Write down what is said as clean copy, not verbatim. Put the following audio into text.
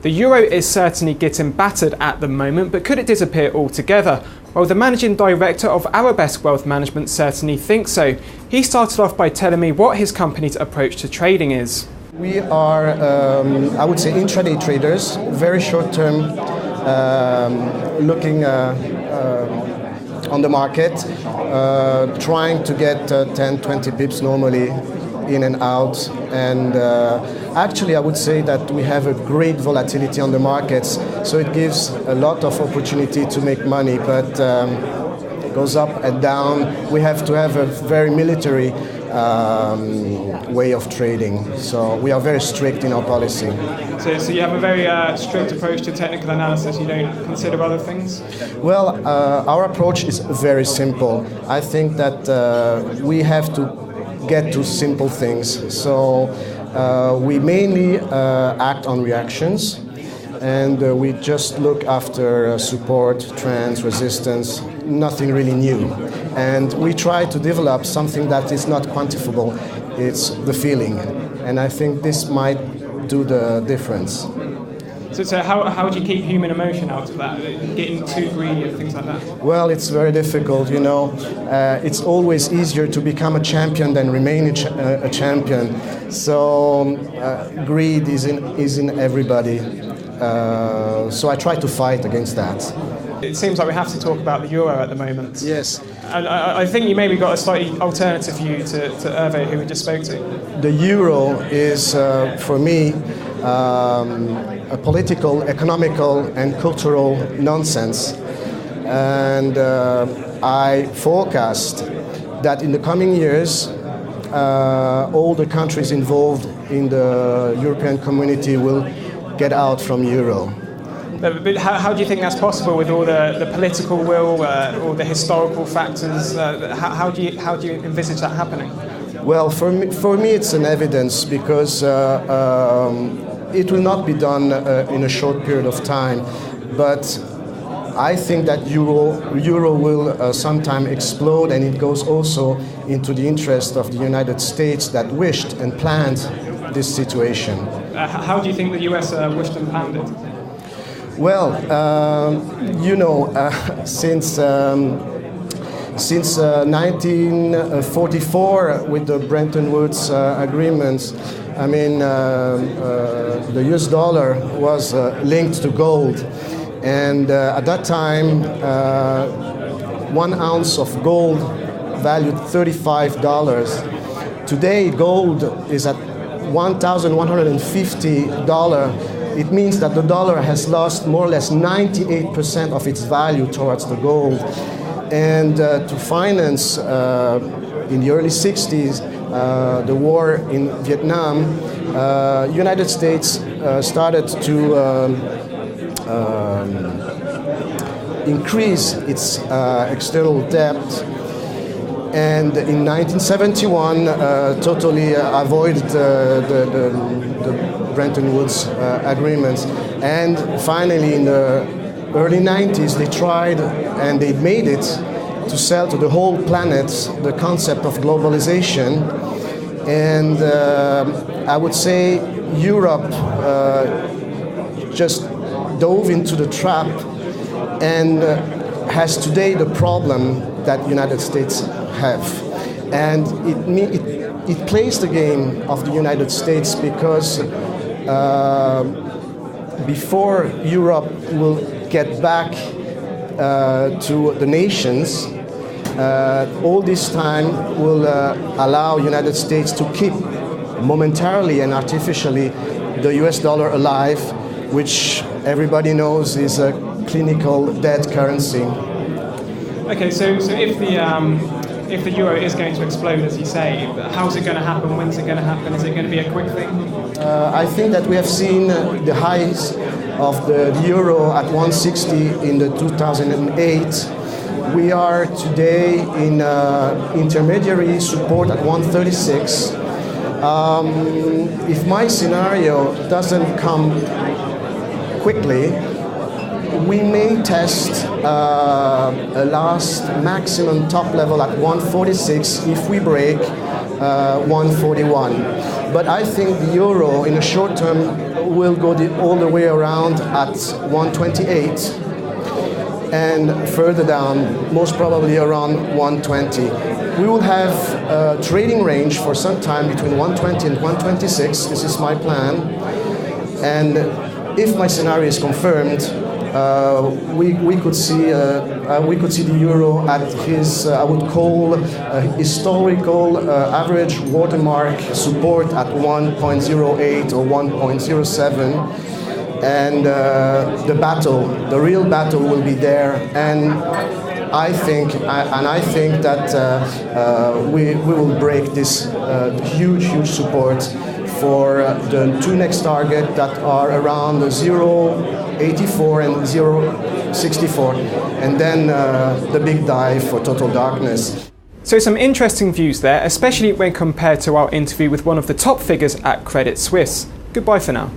The euro is certainly getting battered at the moment, but could it disappear altogether? Well, the managing director of Arabesque Wealth Management certainly thinks so. He started off by telling me what his company's approach to trading is. We are, I would say, intraday traders, very short-term, looking on the market, trying to get 10, 20 pips normally in and out. And actually, I would say that we have a great volatility on the markets, so it gives a lot of opportunity to make money, but it goes up and down. We have to have a very military way of trading, so we are very strict in our policy. So you have a very strict approach to technical analysis. You don't consider other things? Well, our approach is very simple. I think that we have to get to simple things. So we mainly act on reactions, and we just look after support, trends, resistance, nothing really new. And we try to develop something that is not quantifiable. It's the feeling. And I think this might do the difference. So how do you keep human emotion out of that? Getting too greedy and things like that? Well, it's very difficult, you know. It's always easier to become a champion than remain a champion. So greed is in everybody. So I try to fight against that. It seems like we have to talk about the euro at the moment. Yes. And I think you maybe got a slightly alternative view to Hervé, who we just spoke to. The euro is, for me, a political, economical, and cultural nonsense. And I forecast that in the coming years, all the countries involved in the European community will get out from euro. But how do you think that's possible with all the political will, all the historical factors? How do you envisage that happening? Well, for me it's an evidence, because it will not be done in a short period of time. But I think that euro will sometime explode, and it goes also into the interest of the United States that wished and planned this situation. How do you think the US wished and planned it? Well, you know, since 1944 with the Bretton Woods agreements, I mean, the US dollar was linked to gold. And at that time, 1 ounce of gold valued $35. Today, gold is at $1,150. It means that the dollar has lost more or less 98% of its value towards the gold. And to finance, in the early 60s, the war in Vietnam, United States started to increase its external debt. And in 1971, totally avoided the Bretton Woods agreements. And finally, in the early 90s, they tried, and they made it, to sell to the whole planet the concept of globalization. And I would say Europe just dove into the trap and has today the problem that the United States have. And it plays the game of the United States, because before Europe will get back to the nations, all this time will allow United States to keep momentarily and artificially the US dollar alive, which everybody knows is a clinical dead currency. Okay, so if the euro is going to explode, as you say, how's it going to happen? When's it going to happen? Is it going to be a quick thing? I think that we have seen the highs of the euro at 160 in the 2008. We are today in intermediary support at 136. If my scenario doesn't come quickly, we may test a last maximum top level at 146. If we break, 141. But I think the euro in the short term will go all the way around at 128. And further down, most probably around 120. We will have a trading range for some time between 120 and 126. This is my plan. And if my scenario is confirmed, we could see the euro at his I would call historical average watermark support at 1.08 or 1.07. And the real battle will be there, and I think that we will break this huge support for the two next target that are around 0.84 and 0.64, and then the big dive for total darkness. So some interesting views there, especially when compared to our interview with one of the top figures at Credit Suisse. Goodbye for now.